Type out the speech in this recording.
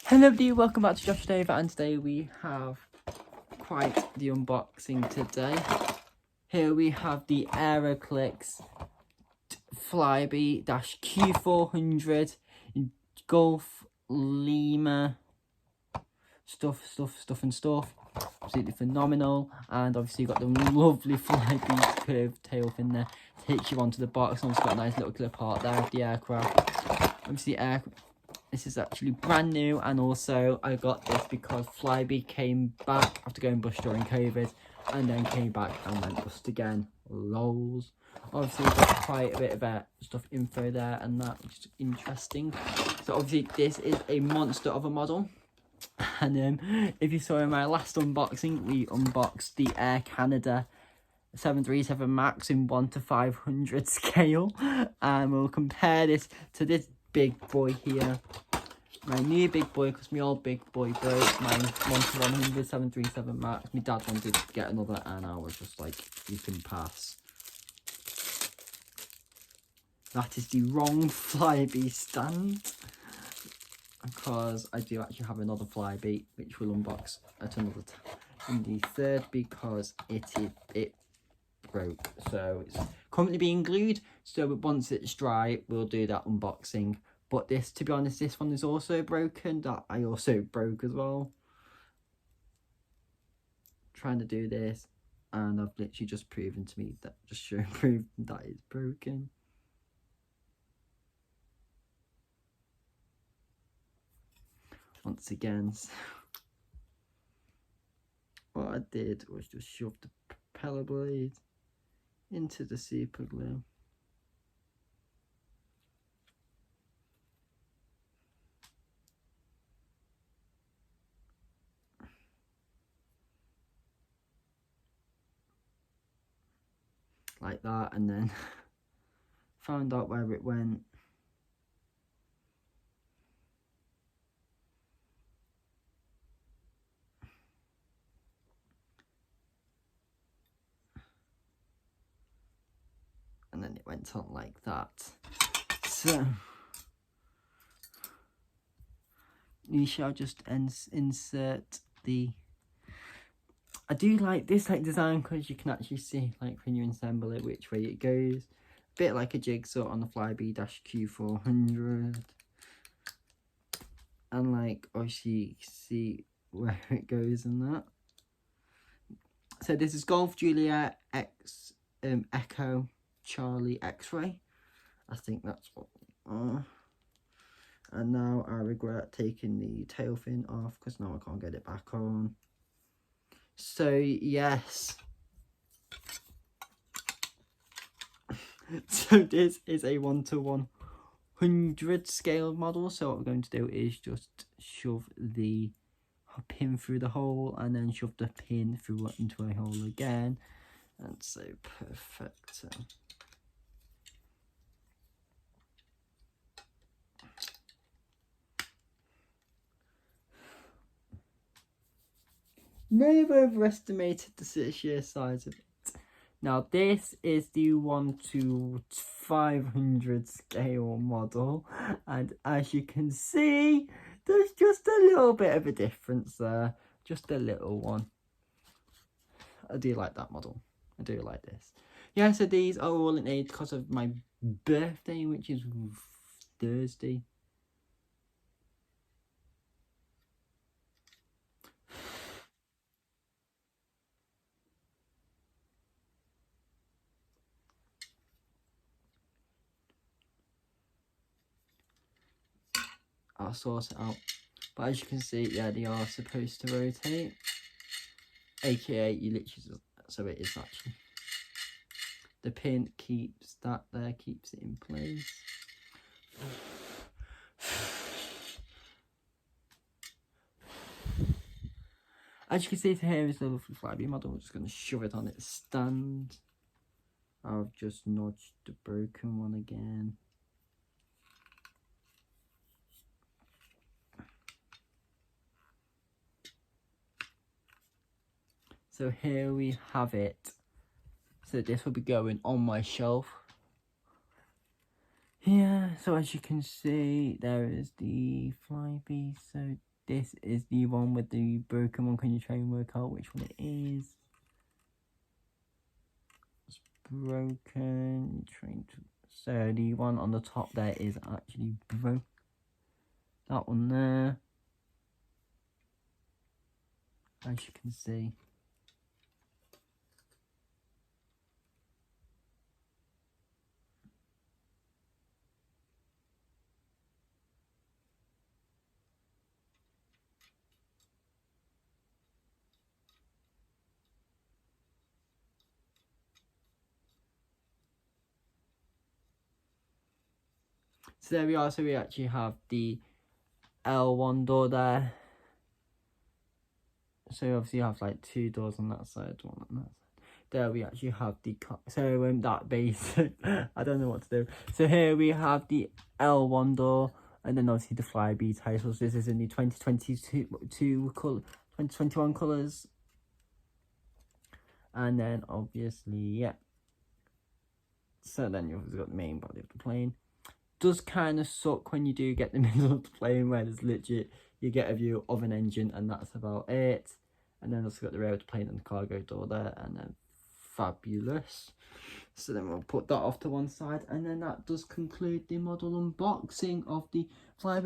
Hello everybody, welcome back to Josh Dave, and today we have quite the unboxing today. Here we have the Aeroclix FLYBE Q400 Golf Lima stuff. Absolutely phenomenal. And obviously you've got the lovely FLYBE curved tail fin there to hit you onto the box. And it's got a nice little clip art there of the aircraft. Obviously this is actually brand new, and also I got this because FLYBE came back after going bust during COVID and then came back and went bust again. Lols. Obviously we've got quite a bit of stuff info there and that, which is interesting. So obviously this is a monster of a model. And if you saw in my last unboxing, we unboxed the Air Canada 737 Max in 1:500 scale, and we'll compare this to this big boy here, my new big boy, because my old big boy broke. My 1:100 737 Max. My dad wanted to get another, and I was just like, you can pass. That is the wrong FLYBE stand, because I do actually have another FLYBE which we'll unbox at another time in the third, because it broke. So it's currently being glued, so once it's dry we'll do that unboxing. But this, to be honest, this one is also broken, that I also broke as well trying to do this, and I've literally just proven to me that proved that it's broken. Once again, what I did was just shove the propeller blade into the super glue. Like that, and then found out where it went. And then it went on like that. So you shall just insert the... I do like this design, because you can actually see when you assemble it which way it goes. A bit like a jigsaw on the FLYBE Q400. And obviously you can see where it goes and that. So this is Golf Juliet X Echo Charlie X-ray. I think that's what we are. And now I regret taking the tail fin off, because now I can't get it back on. So yes, so this is a 1:100 scale model. So what we're going to do is just shove the pin through the hole, and then shove the pin through into a hole again, and so perfect. Never overestimated the sheer size of it. Now this is the 1:500 scale model, and as you can see, there's just a little bit of a difference there, just a little one. I do like that model. I do like this. Yeah, so these are all in aid because of my birthday, which is Thursday. I'll sort it out. But as you can see, yeah, they are supposed to rotate. AKA, you literally, so it is actually. The pin keeps that there, keeps it in place. As you can see, here is the lovely FLYBE model. I'm just going to shove it on its stand. I've just nudged the broken one again. So here we have it. So this will be going on my shelf. Yeah, so as you can see, there is the FLYBE. So This is the one with the broken one. Can you try and work out which one it is? It's broken. So the one on the top there is actually broke. That one there, as you can see. So there we are. So we actually have the L1 door there. So obviously you have like 2 doors on that side, 1 on that side. There we actually have the that basic. I don't know what to do. So here we have the L1 door, and then obviously the FLYBE titles. This is in the 2021 colours. And then obviously, yeah. So then you've got the main body of the plane. Does kind of suck when you do get the middle of the plane, where there's legit, you get a view of an engine, and that's about it. And then also got the rear of the plane and the cargo door there, and then fabulous. So then we'll put that off to one side, and then that does conclude the model unboxing of the FLYBE.